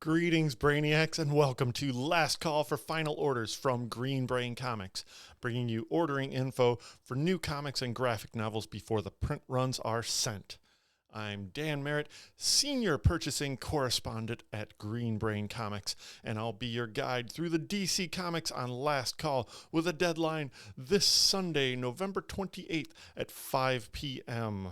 Greetings, Brainiacs, and welcome to Last Call for Final Orders from Green Brain Comics, bringing you ordering info for new comics and graphic novels before the print runs are sent. I'm Dan Merritt, Senior Purchasing Correspondent at Green Brain Comics, and I'll be your guide through the DC Comics on Last Call with a deadline this Sunday, November 28th at 5 p.m.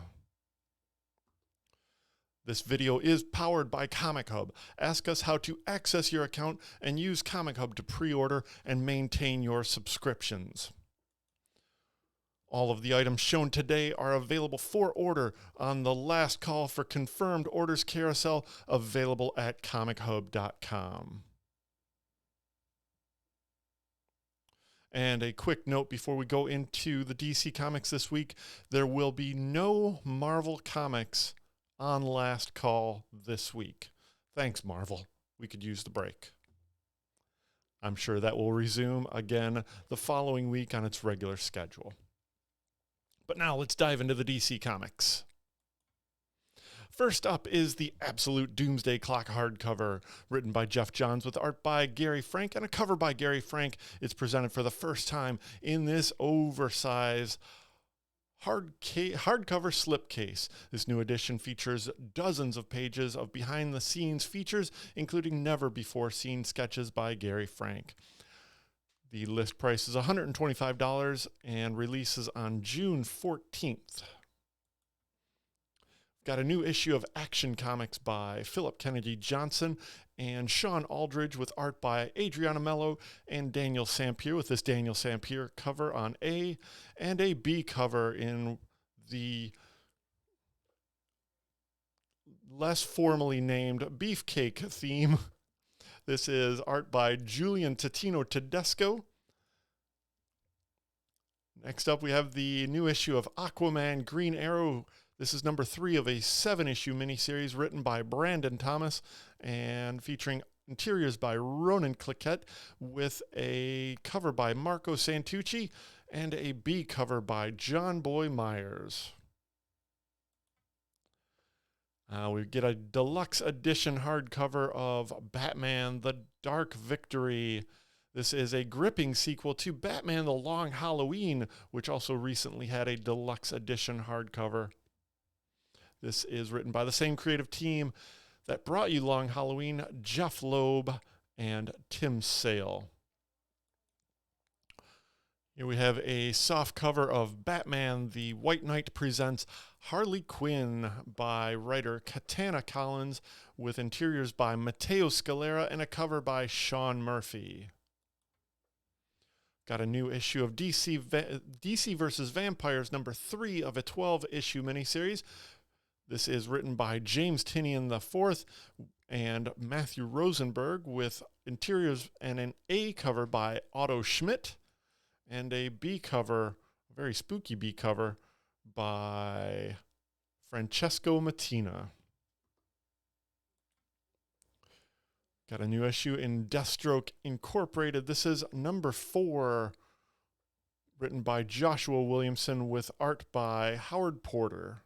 This video is powered by Comichub. Ask us how to access your account and use Comichub to pre-order and maintain your subscriptions. All of the items shown today are available for order on the Last Call for Confirmed Orders carousel, available at comichub.com. And a quick note before we go into the DC Comics this week, there will be no Marvel Comics on Last Call this week. Thanks, Marvel. We could use the break. I'm sure that will resume again the following week on its regular schedule. But now let's dive into the DC Comics. First up is the Absolute Doomsday Clock hardcover, written by Jeff Johns with art by Gary Frank and a cover by Gary Frank. It's presented for the first time in this oversized hardcover slipcase. This new edition features dozens of pages of behind-the-scenes features, including never-before-seen sketches by Gary Frank. The list price is $125 and releases on June 14th. Got a new issue of Action Comics by Philip Kennedy Johnson and Sean Aldridge with art by Adriana Mello and Daniel Sampier, with this Daniel Sampier cover on A and a B cover in the less formally named Beefcake theme. This is art by Julian Totino Tedesco. Next up, we have the new issue of Aquaman Green Arrow. This is number 3 of a 7-issue miniseries written by Brandon Thomas and featuring interiors by Ronan Cliquette, with a cover by Marco Santucci and a B cover by John Boy Myers. We get a deluxe edition hardcover of Batman: The Dark Victory. This is a gripping sequel to Batman: The Long Halloween, which also recently had a deluxe edition hardcover. This is written by the same creative team that brought you Long Halloween, Jeff Loeb and Tim Sale. Here we have a soft cover of Batman: The White Knight presents Harley Quinn by writer Katana Collins, with interiors by Matteo Scalera and a cover by Sean Murphy. Got a new issue of DC vs. Vampires, number 3 of a 12-issue miniseries. This is written by James Tynion IV and Matthew Rosenberg, with interiors and an A cover by Otto Schmidt and a B cover, a very spooky B cover, by Francesco Mattina. Got a new issue in Deathstroke Incorporated. This is number 4, written by Joshua Williamson with art by Howard Porter,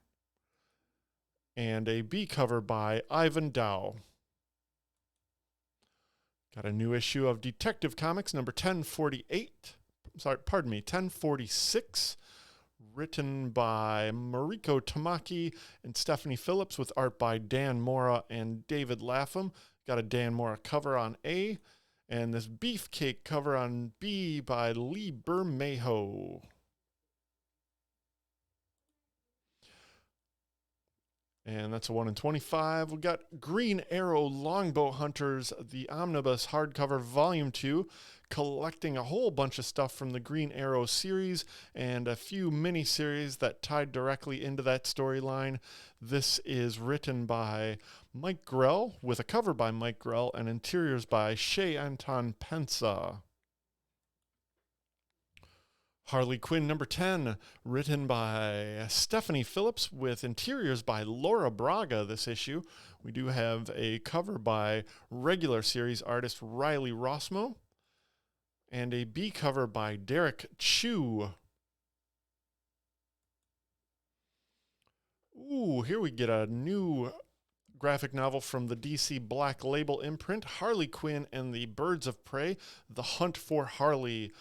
and a B cover by Ivan Dow. Got a new issue of Detective Comics, number 1046, written by Mariko Tamaki and Stephanie Phillips, with art by Dan Mora and David Lapham. Got a Dan Mora cover on A, and this Beefcake cover on B by Lee Bermejo. And that's a 1 in 25. We got Green Arrow Longbow Hunters, the Omnibus hardcover, Volume 2, collecting a whole bunch of stuff from the Green Arrow series and a few mini-series that tied directly into that storyline. This is written by Mike Grell, with a cover by Mike Grell and interiors by Shea Anton Pensa. Harley Quinn number 10, written by Stephanie Phillips with interiors by Laura Braga this issue. We do have a cover by regular series artist Riley Rossmo and a B cover by Derek Chu. Ooh, here we get a new graphic novel from the DC Black Label imprint, Harley Quinn and the Birds of Prey, The Hunt for Harley,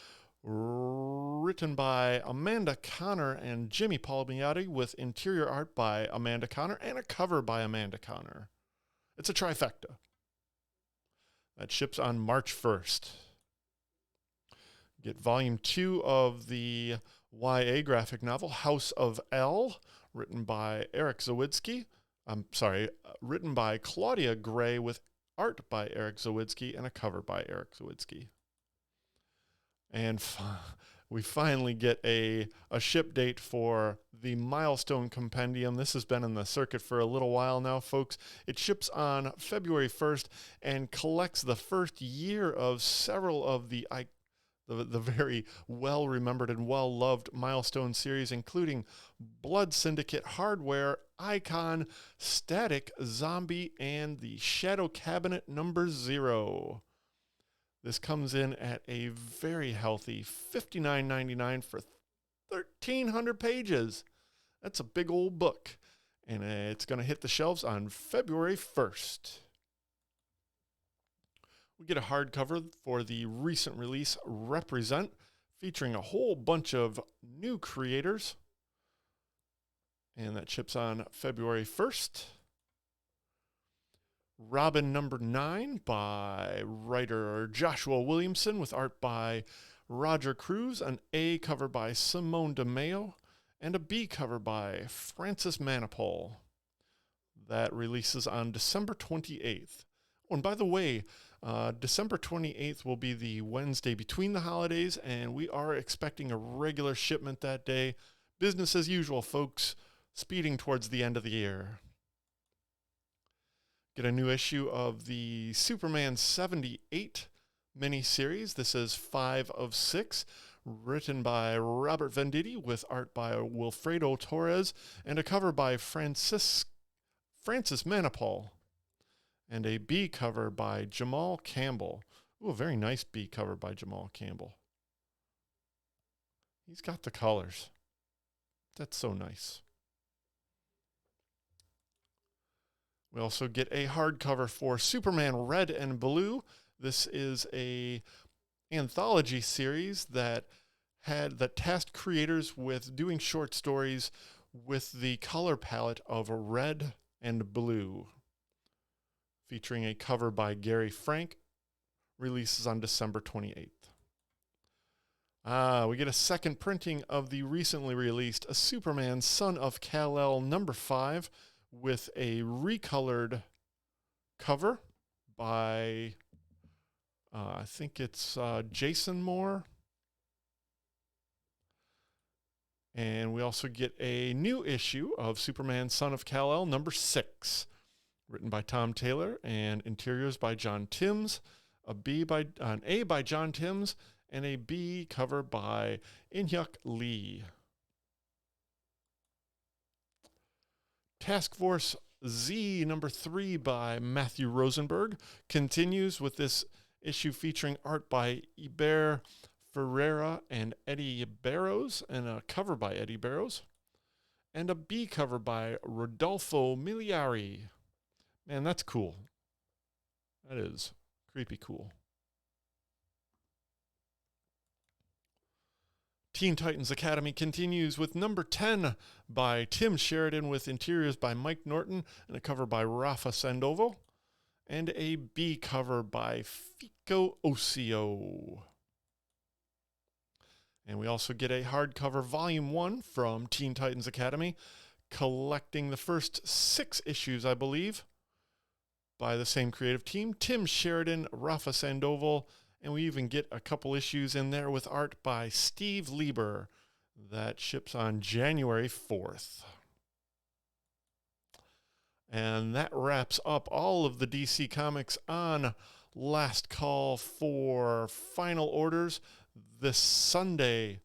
written by Amanda Connor and Jimmy Palmiotti, with interior art by Amanda Connor and a cover by Amanda Connor. It's a trifecta. That ships on March 1st. Get volume 2 of the YA graphic novel, House of L, written by written by Claudia Gray, with art by Eric Zawadzki and a cover by Eric Zawadzki. And we finally get a ship date for the Milestone Compendium. This has been in the circuit for a little while now, folks. It ships on February 1st and collects the first year of several of the very well-remembered and well-loved Milestone series, including Blood Syndicate, Hardware, Icon, Static, Zombie, and the Shadow Cabinet #0. This comes in at a very healthy $59.99 for 1,300 pages. That's a big old book, and it's going to hit the shelves on February 1st. We get a hardcover for the recent release Represent, featuring a whole bunch of new creators, and that ships on February 1st. Robin #9 by writer Joshua Williamson, with art by Roger Cruz, an A cover by Simone DeMeo, and a B cover by Francis Manipul. That releases on December 28th. Oh, and by the way, December 28th will be the Wednesday between the holidays, and we are expecting a regular shipment that day. Business as usual, folks, speeding towards the end of the year. Get a new issue of the Superman 78 miniseries. This is 5 of 6, written by Robert Venditti, with art by Wilfredo Torres, and a cover by Francis Manipul, and a B cover by Jamal Campbell. Ooh, a very nice B cover by Jamal Campbell. He's got the colors. That's so nice. We also get a hardcover for Superman Red and Blue. This is a anthology series that tasked creators with doing short stories with the color palette of red and blue, featuring a cover by Gary Frank. Releases on December 28th. We get a second printing of the recently released A Superman Son of Kal-El #5, with a recolored cover by, I think it's Jason Moore. And we also get a new issue of Superman Son of Kal-El #6, written by Tom Taylor and interiors by John Timms, an A by John Timms, and a B cover by In-hyuk Lee. Task Force Z #3 by Matthew Rosenberg continues with this issue, featuring art by Iber Ferreira and Eddie Barrows, and a cover by Eddie Barrows, and a B cover by Rodolfo Miliari. Man, that's cool. That is creepy cool. Teen Titans Academy continues with #10 by Tim Sheridan, with interiors by Mike Norton and a cover by Rafa Sandoval, and a B cover by Fico Osio. And we also get a hardcover volume 1 from Teen Titans Academy, collecting the first 6 issues, I believe, by the same creative team, Tim Sheridan, Rafa Sandoval, and we even get a couple issues in there with art by Steve Lieber. That ships on January 4th. And that wraps up all of the DC Comics on last call for final orders this Sunday,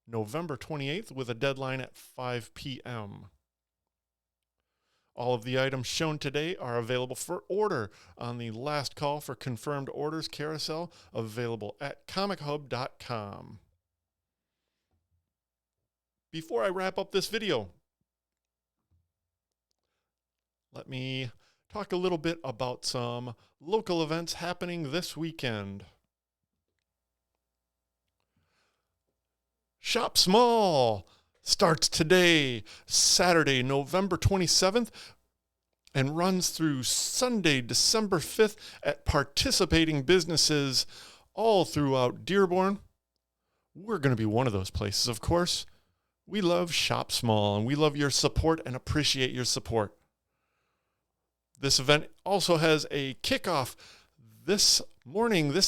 November 28th, with a deadline at 5 p.m. All of the items shown today are available for order on the last call for confirmed orders carousel, available at comichub.com. Before I wrap up this video, let me talk a little bit about some local events happening this weekend. Shop Small starts today, Saturday, November 27th, and runs through Sunday, December 5th at participating businesses all throughout Dearborn. We're going to be one of those places, of course. We love Shop Small, and we love your support and appreciate your support. This event also has a kickoff this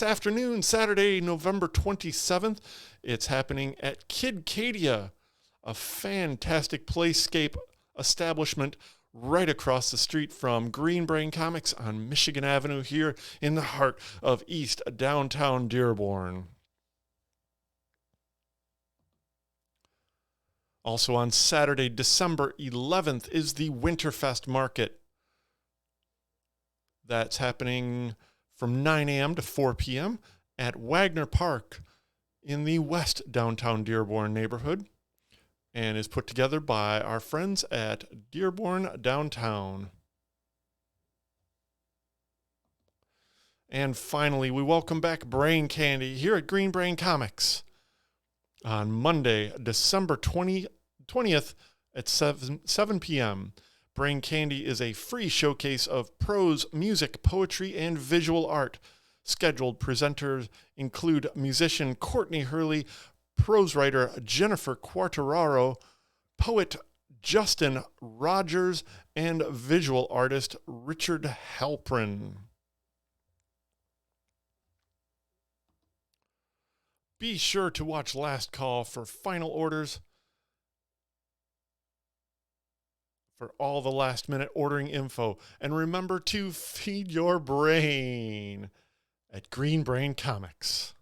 afternoon, Saturday, November 27th. It's happening at Kidcadia, a fantastic playscape establishment right across the street from Green Brain Comics on Michigan Avenue here in the heart of East downtown Dearborn. Also on Saturday, December 11th is the Winterfest Market. That's happening from 9 a.m. to 4 p.m. at Wagner Park in the West downtown Dearborn neighborhood, and is put together by our friends at Dearborn Downtown. And finally, we welcome back Brain Candy here at Green Brain Comics on Monday, December 20th at 7 p.m. Brain Candy is a free showcase of prose, music, poetry, and visual art. Scheduled presenters include musician Courtney Hurley, prose writer Jennifer Quartararo, poet Justin Rogers, and visual artist Richard Halprin. Be sure to watch Last Call for final orders for all the last-minute ordering info. And remember to feed your brain at Green Brain Comics.